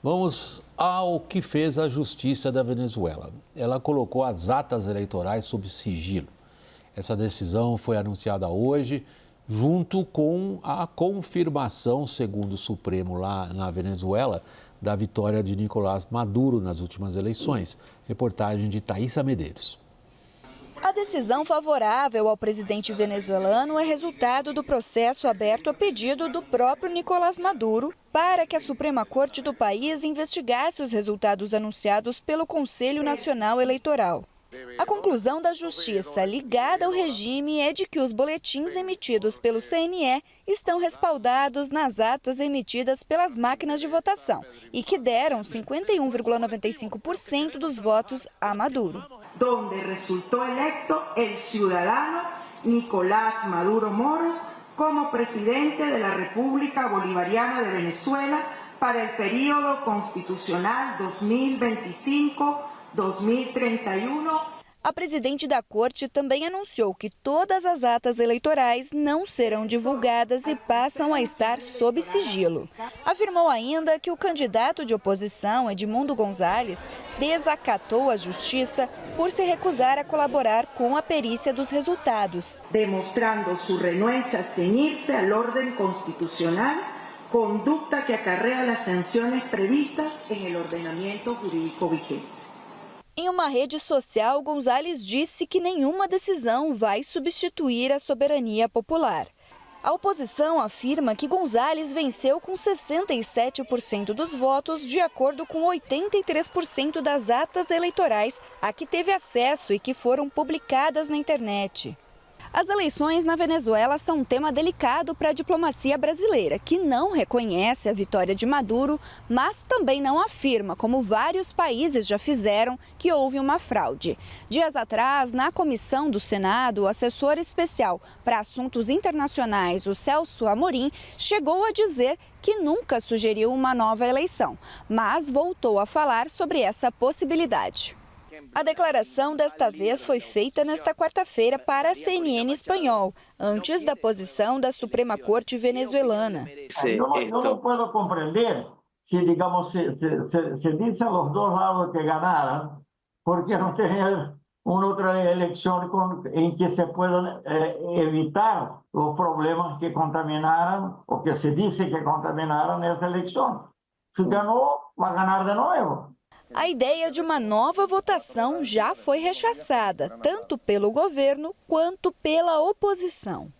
Vamos ao que fez a Justiça da Venezuela. Ela colocou as atas eleitorais sob sigilo. Essa decisão foi anunciada hoje, junto com a confirmação, segundo o Supremo lá na Venezuela, da vitória de Nicolás Maduro nas últimas eleições. Reportagem de Thaisa Medeiros. A decisão favorável ao presidente venezuelano é resultado do processo aberto a pedido do próprio Nicolás Maduro para que a Suprema Corte do país investigasse os resultados anunciados pelo Conselho Nacional Eleitoral. A conclusão da justiça ligada ao regime é de que os boletins emitidos pelo CNE estão respaldados nas atas emitidas pelas máquinas de votação e que deram 51,95% dos votos a Maduro. Donde resultó electo el ciudadano Nicolás Maduro Moros como presidente de la República Bolivariana de Venezuela para el período constitucional 2025-2031. A presidente da corte também anunciou que todas as atas eleitorais não serão divulgadas e passam a estar sob sigilo. Afirmou ainda que o candidato de oposição, Edmundo González, desacatou a justiça por se recusar a colaborar com a perícia dos resultados. Demostrando sua renuência a ceñirse al orden constitucional, conducta que acarrea las sanciones previstas en el ordenamiento jurídico vigente. Em uma rede social, González disse que nenhuma decisão vai substituir a soberania popular. A oposição afirma que González venceu com 67% dos votos, de acordo com 83% das atas eleitorais a que teve acesso e que foram publicadas na internet. As eleições na Venezuela são um tema delicado para a diplomacia brasileira, que não reconhece a vitória de Maduro, mas também não afirma, como vários países já fizeram, que houve uma fraude. Dias atrás, na comissão do Senado, o assessor especial para assuntos internacionais, o Celso Amorim, chegou a dizer que nunca sugeriu uma nova eleição, mas voltou a falar sobre essa possibilidade. A declaração desta vez foi feita nesta quarta-feira para a CNN espanhol, antes da posição da Suprema Corte venezuelana. Eu não posso compreender se, digamos, se diz a los dos lados que ganaram, porque não tem uma outra eleição em que se puedan evitar os problemas que contaminaram, ou que se diz que contaminaram essa eleição. Se ganhou, vai ganhar de novo. A ideia de uma nova votação já foi rechaçada, tanto pelo governo quanto pela oposição.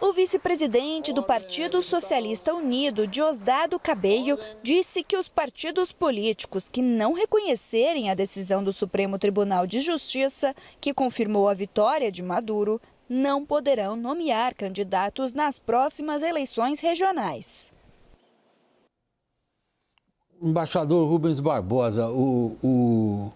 O vice-presidente do Partido Socialista Unido, Diosdado Cabello, disse que os partidos políticos que não reconhecerem a decisão do Supremo Tribunal de Justiça, que confirmou a vitória de Maduro, não poderão nomear candidatos nas próximas eleições regionais. Embaixador Rubens Barbosa, o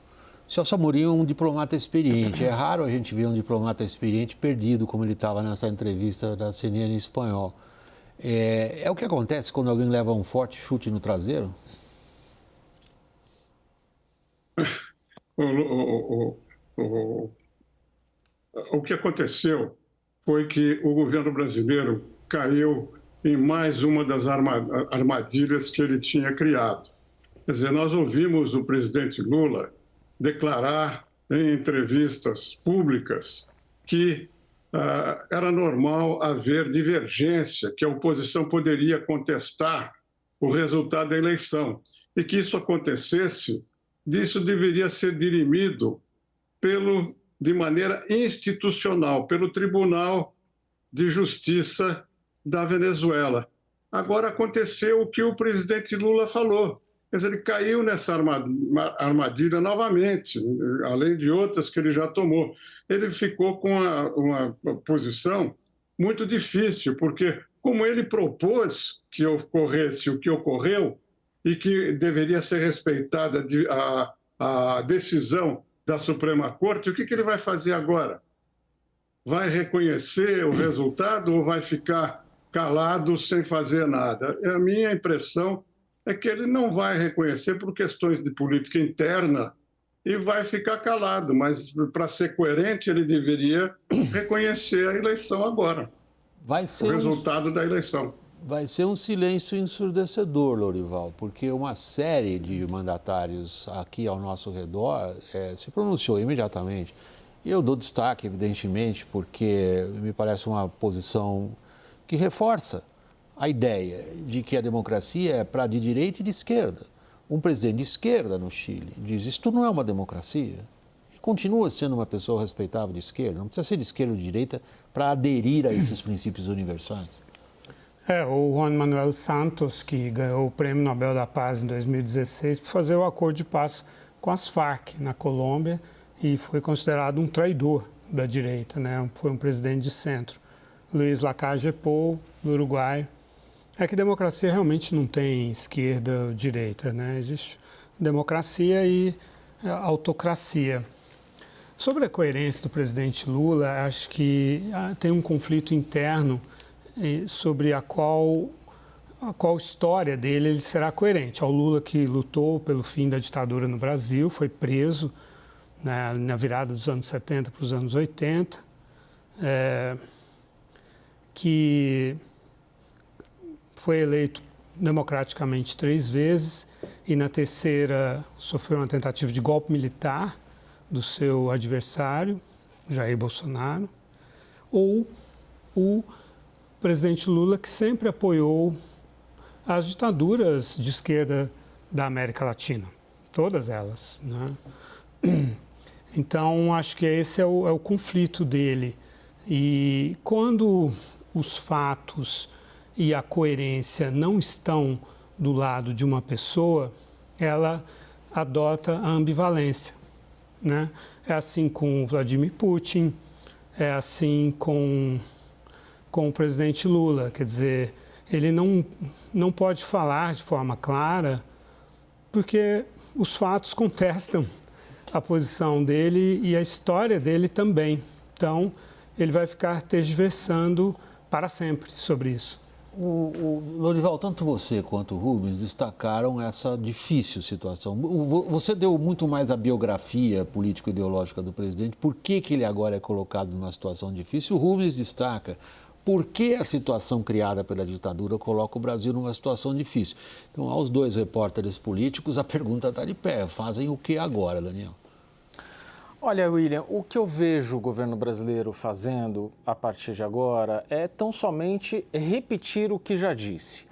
Celso Amorim é um diplomata experiente. É raro a gente ver um diplomata experiente perdido, como ele estava nessa entrevista da CNN em espanhol. É o que acontece quando alguém leva um forte chute no traseiro? O que aconteceu foi que o governo brasileiro caiu em mais uma das armadilhas que ele tinha criado. Quer dizer, nós ouvimos o presidente Lula declarar em entrevistas públicas que era normal haver divergência, que a oposição poderia contestar o resultado da eleição. E que isso acontecesse, disso deveria ser dirimido de maneira institucional, pelo Tribunal de Justiça da Venezuela. Agora aconteceu o que o presidente Lula falou. Quer dizer, ele caiu nessa armadilha novamente, além de outras que ele já tomou. Ele ficou com uma posição muito difícil, porque como ele propôs que ocorresse o que ocorreu e que deveria ser respeitada a decisão da Suprema Corte, o que ele vai fazer agora? Vai reconhecer o resultado ou vai ficar calado sem fazer nada? A minha impressão é que ele não vai reconhecer por questões de política interna e vai ficar calado, mas para ser coerente ele deveria reconhecer a eleição agora, Vai ser o resultado da eleição. Vai ser um silêncio ensurdecedor, Lorival, porque uma série de mandatários aqui ao nosso redor se pronunciou imediatamente. E eu dou destaque, evidentemente, porque me parece uma posição que reforça a ideia de que a democracia é para de direita e de esquerda. Um presidente de esquerda no Chile diz: isto não é uma democracia. E continua sendo uma pessoa respeitável de esquerda. Não precisa ser de esquerda ou de direita para aderir a esses princípios universais. O Juan Manuel Santos, que ganhou o Prêmio Nobel da Paz em 2016 por fazer o acordo de paz com as Farc na Colômbia e foi considerado um traidor da direita, né? Foi um presidente de centro. Luiz Lacalle Pou, do Uruguai. É que democracia realmente não tem esquerda ou direita, né? Existe democracia e autocracia. Sobre a coerência do presidente Lula, acho que tem um conflito interno sobre a qual história dele ele será coerente. Ao Lula, que lutou pelo fim da ditadura no Brasil, foi preso na virada dos anos 70 para os anos 80, que foi eleito democraticamente 3 vezes e na terceira sofreu uma tentativa de golpe militar do seu adversário, Jair Bolsonaro, ou o presidente Lula, que sempre apoiou as ditaduras de esquerda da América Latina, todas elas, né? Então, acho que esse é o conflito dele. E quando os fatos e a coerência não estão do lado de uma pessoa, ela adota a ambivalência, né? É assim com Vladimir Putin, é assim com o presidente Lula. Quer dizer, ele não pode falar de forma clara porque os fatos contestam a posição dele e a história dele também. Então, ele vai ficar tergiversando para sempre sobre isso. Lorival, tanto você quanto o Rubens destacaram essa difícil situação. Você deu muito mais a biografia político-ideológica do presidente. Por que ele agora é colocado numa situação difícil? O Rubens destaca por que a situação criada pela ditadura coloca o Brasil numa situação difícil. Então, aos dois repórteres políticos, a pergunta está de pé. Fazem o que agora, Daniel? Olha, William, o que eu vejo o governo brasileiro fazendo a partir de agora é tão somente repetir o que já disse.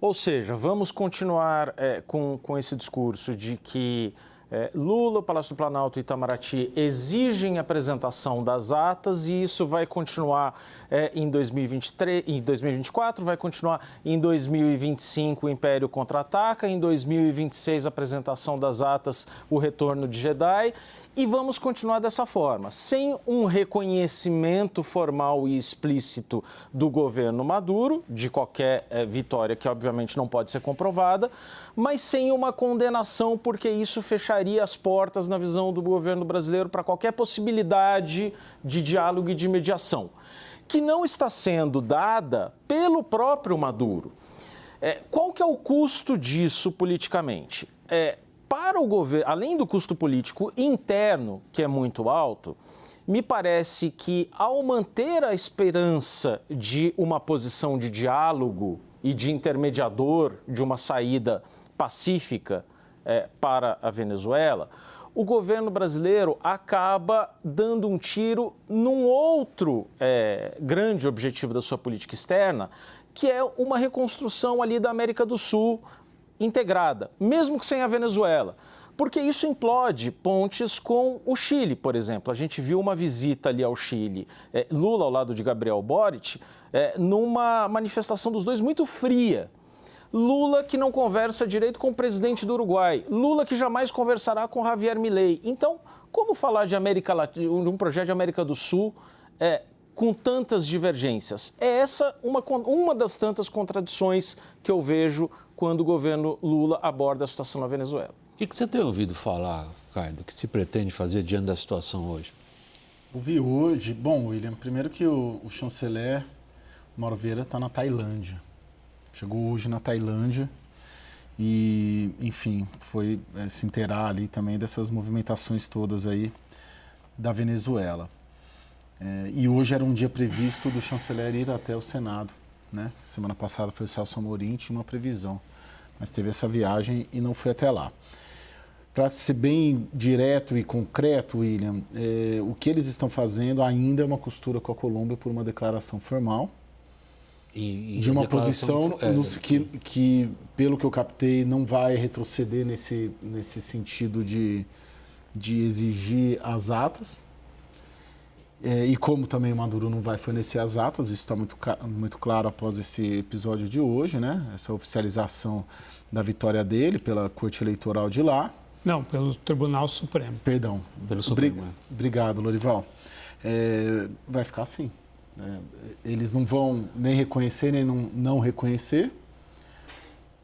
Ou seja, vamos continuar com esse discurso de que Lula, o Palácio do Planalto e Itamaraty exigem a apresentação das atas e isso vai continuar em 2023, em 2024, vai continuar em 2025 o Império Contra-Ataca, em 2026 a apresentação das atas, o retorno de Jedi. E vamos continuar dessa forma, sem um reconhecimento formal e explícito do governo Maduro, de qualquer vitória que obviamente não pode ser comprovada, mas sem uma condenação, porque isso fecharia as portas, na visão do governo brasileiro, para qualquer possibilidade de diálogo e de mediação, que não está sendo dada pelo próprio Maduro. Qual que é o custo disso politicamente? Para o governo, além do custo político interno, que é muito alto, me parece que, ao manter a esperança de uma posição de diálogo e de intermediador de uma saída pacífica para a Venezuela, o governo brasileiro acaba dando um tiro num outro grande objetivo da sua política externa, que é uma reconstrução ali da América do Sul, integrada, mesmo que sem a Venezuela, porque isso implode pontes com o Chile, por exemplo. A gente viu uma visita ali ao Chile, Lula ao lado de Gabriel Boric, numa manifestação dos dois muito fria. Lula que não conversa direito com o presidente do Uruguai, Lula que jamais conversará com Javier Milei. Então, como falar de América Latina, de um projeto de América do Sul com tantas divergências? É essa uma das tantas contradições que eu vejo quando o governo Lula aborda a situação na Venezuela. O que você tem ouvido falar, Caio, do que se pretende fazer diante da situação hoje? Ouvi hoje, bom, William, primeiro que o chanceler Mauro Vieira está na Tailândia. Chegou hoje na Tailândia e, enfim, foi se inteirar ali também dessas movimentações todas aí da Venezuela. E hoje era um dia previsto do chanceler ir até o Senado né? Semana passada foi o Celso Amorim, tinha uma previsão, mas teve essa viagem e não foi até lá. Para ser bem direto e concreto, William, o que eles estão fazendo ainda é uma costura com a Colômbia por uma declaração formal de uma posição que, pelo que eu captei, não vai retroceder nesse sentido de exigir as atas. E como também o Maduro não vai fornecer as atas, isso está muito claro após esse episódio de hoje, né? Essa oficialização da vitória dele pela Corte Eleitoral de lá. Não, pelo Tribunal Supremo. Perdão. Pelo Supremo. Obrigado, Lorival. Vai ficar assim. Eles não vão nem reconhecer, nem não reconhecer.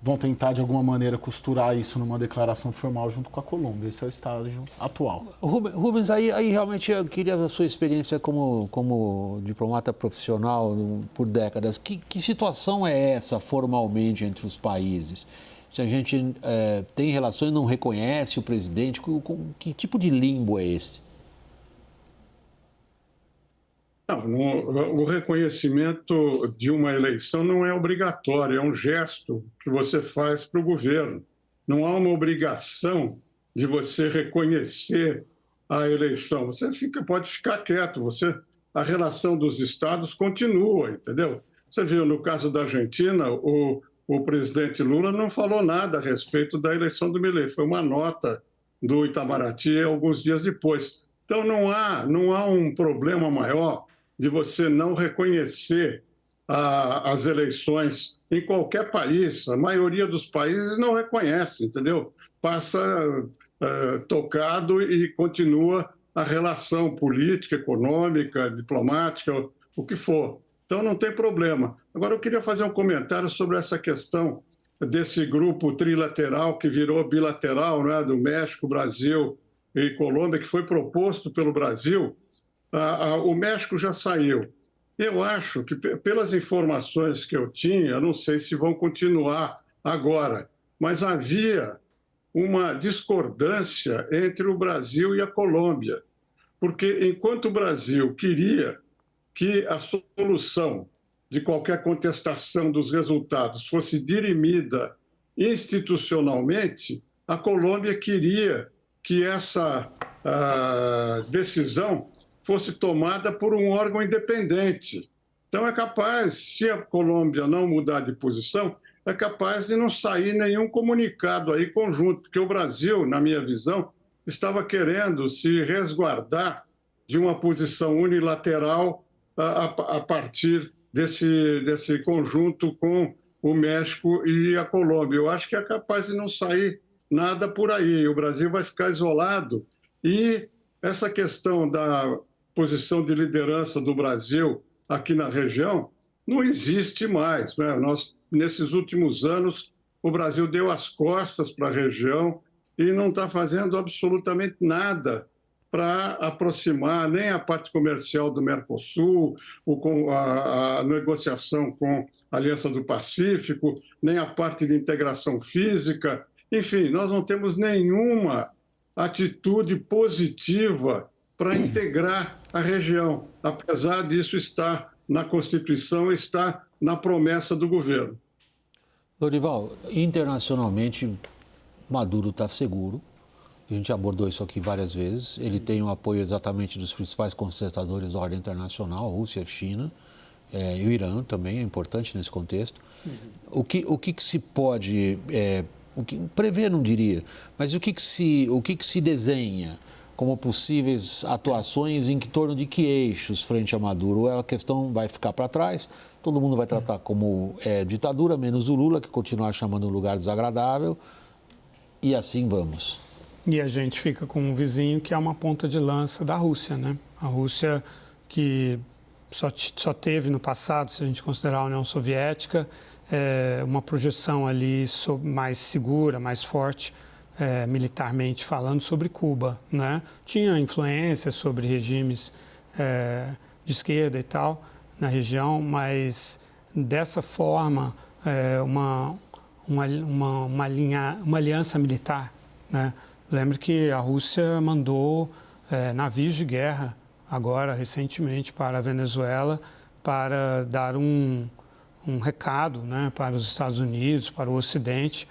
Vão tentar, de alguma maneira, costurar isso numa declaração formal junto com a Colômbia. Esse é o estágio atual. Rubens, aí realmente eu queria a sua experiência como diplomata profissional por décadas. Que situação é essa formalmente entre os países? Se a gente tem relações e não reconhece o presidente, que tipo de limbo é esse? Não, o reconhecimento de uma eleição não é obrigatório, é um gesto que você faz para o governo. Não há uma obrigação de você reconhecer a eleição. Você pode ficar quieto, a relação dos estados continua, entendeu? Você viu, no caso da Argentina, o presidente Lula não falou nada a respeito da eleição do Milei. Foi uma nota do Itamaraty alguns dias depois. Então, não há um problema maior de você não reconhecer as eleições em qualquer país. A maioria dos países não reconhece, entendeu? Passa tocado e continua a relação política, econômica, diplomática, o que for. Então, não tem problema. Agora, eu queria fazer um comentário sobre essa questão desse grupo trilateral que virou bilateral, né, do México, Brasil e Colômbia, que foi proposto pelo Brasil. O México já saiu. Eu acho que, pelas informações que eu tinha, não sei se vão continuar agora, mas havia uma discordância entre o Brasil e a Colômbia, porque enquanto o Brasil queria que a solução de qualquer contestação dos resultados fosse dirimida institucionalmente, a Colômbia queria que essa decisão fosse tomada por um órgão independente. Então, é capaz, se a Colômbia não mudar de posição, é capaz de não sair nenhum comunicado aí conjunto, porque o Brasil, na minha visão, estava querendo se resguardar de uma posição unilateral a partir desse conjunto com o México e a Colômbia. Eu acho que é capaz de não sair nada por aí. O Brasil vai ficar isolado. E essa questão da posição de liderança do Brasil aqui na região não existe mais, né? Nesses últimos anos, o Brasil deu as costas para a região e não está fazendo absolutamente nada para aproximar nem a parte comercial do Mercosul, a negociação com a Aliança do Pacífico, nem a parte de integração física. Enfim, nós não temos nenhuma atitude positiva para integrar a região, apesar disso estar na Constituição, está na promessa do governo. Lorival, internacionalmente, Maduro está seguro. A gente abordou isso aqui várias vezes. Ele tem o apoio exatamente dos principais contestadores da ordem internacional, Rússia, China, e o Irã também é importante nesse contexto. O que se pode, prever não diria, mas o que se desenha como possíveis atuações em torno de que eixos frente a Maduro? Ou a questão vai ficar para trás, todo mundo vai tratar como ditadura, menos o Lula, que continuar chamando um lugar desagradável, e assim vamos. E a gente fica com um vizinho que é uma ponta de lança da Rússia, né? A Rússia que só teve no passado, se a gente considerar a União Soviética, uma projeção ali mais segura, mais forte, militarmente falando, sobre Cuba, né? Tinha influência sobre regimes de esquerda e tal na região, mas dessa forma, uma aliança militar, né? Lembre que a Rússia mandou navios de guerra agora, recentemente, para a Venezuela, para dar um recado, né, para os Estados Unidos, para o Ocidente,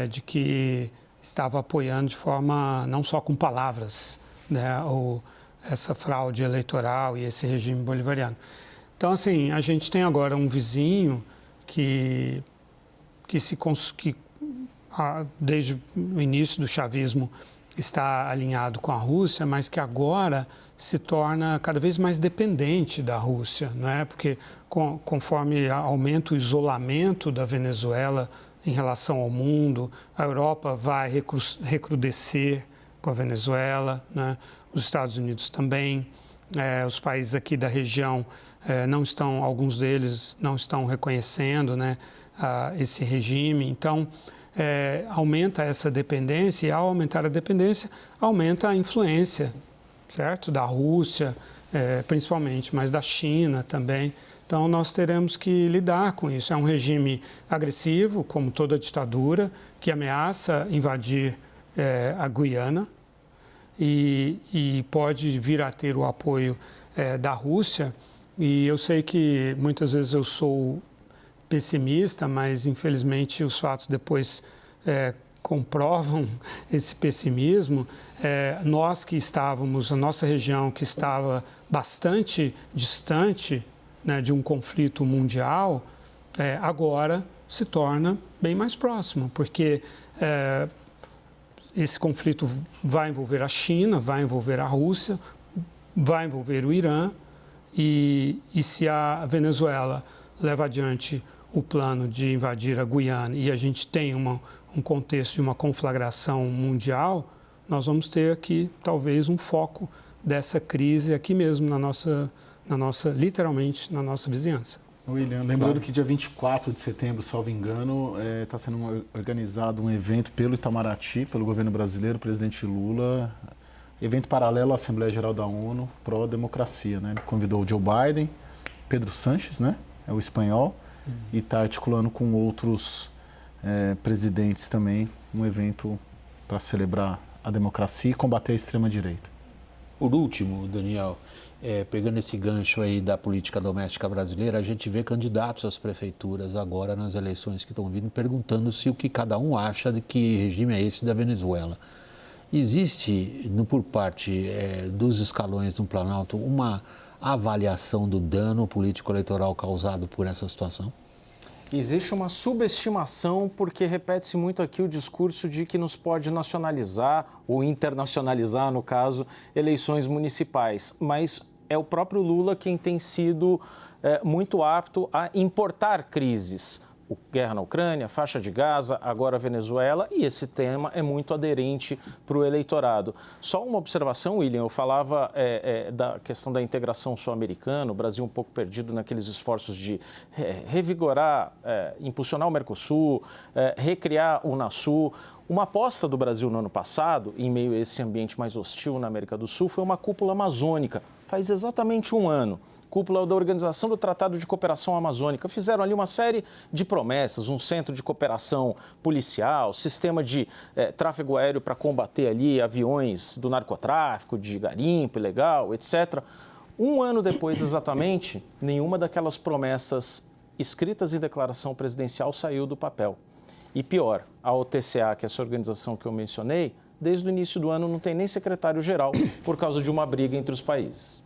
de que estava apoiando de forma, não só com palavras, né, essa fraude eleitoral e esse regime bolivariano. Então, assim, a gente tem agora um vizinho que desde o início do chavismo está alinhado com a Rússia, mas que agora se torna cada vez mais dependente da Rússia, não é? Porque conforme aumenta o isolamento da Venezuela em relação ao mundo, a Europa vai recrudescer com a Venezuela, né? Os Estados Unidos também, os países aqui da região alguns deles não estão reconhecendo, né, esse regime. Então, aumenta essa dependência, e ao aumentar a dependência, aumenta a influência, certo? Da Rússia, principalmente, mas da China também. Então, nós teremos que lidar com isso. É um regime agressivo, como toda ditadura, que ameaça invadir a Guiana e pode vir a ter o apoio da Rússia. E eu sei que muitas vezes eu sou pessimista, mas infelizmente os fatos depois comprovam esse pessimismo. Nós que estávamos, a nossa região que estava bastante distante, né, de um conflito mundial, agora se torna bem mais próximo, porque esse conflito vai envolver a China, vai envolver a Rússia, vai envolver o Irã, e se a Venezuela leva adiante o plano de invadir a Guiana e a gente tem um contexto de uma conflagração mundial, nós vamos ter aqui talvez um foco dessa crise aqui mesmo literalmente na nossa vizinhança. William, lembrando que dia 24 de setembro, salvo engano, está sendo organizado um evento pelo Itamaraty, pelo governo brasileiro, o presidente Lula, evento paralelo à Assembleia Geral da ONU, pró-democracia, né? Ele convidou o Joe Biden, Pedro Sánchez, né? É o espanhol, e está articulando com outros presidentes também um evento para celebrar a democracia e combater a extrema-direita. Por último, Daniel, pegando esse gancho aí da política doméstica brasileira, a gente vê candidatos às prefeituras agora nas eleições que estão vindo perguntando se o que cada um acha de que regime é esse da Venezuela. Existe, por parte dos escalões do Planalto, uma avaliação do dano político-eleitoral causado por essa situação? Existe uma subestimação, porque repete-se muito aqui o discurso de que nos pode nacionalizar, ou internacionalizar, no caso, eleições municipais. Mas é o próprio Lula quem tem sido muito apto a importar crises. Guerra na Ucrânia, faixa de Gaza, agora a Venezuela, e esse tema é muito aderente para o eleitorado. Só uma observação, William, eu falava da questão da integração sul-americana, o Brasil um pouco perdido naqueles esforços de revigorar, impulsionar o Mercosul, recriar o Unasul. Uma aposta do Brasil no ano passado, em meio a esse ambiente mais hostil na América do Sul, foi uma cúpula amazônica, faz exatamente um ano. Cúpula da Organização do Tratado de Cooperação Amazônica. Fizeram ali uma série de promessas, um centro de cooperação policial, sistema de tráfego aéreo para combater ali aviões do narcotráfico, de garimpo ilegal, etc. Um ano depois, exatamente, nenhuma daquelas promessas escritas em declaração presidencial saiu do papel. E pior, a OTCA, que é essa organização que eu mencionei, desde o início do ano não tem nem secretário-geral por causa de uma briga entre os países.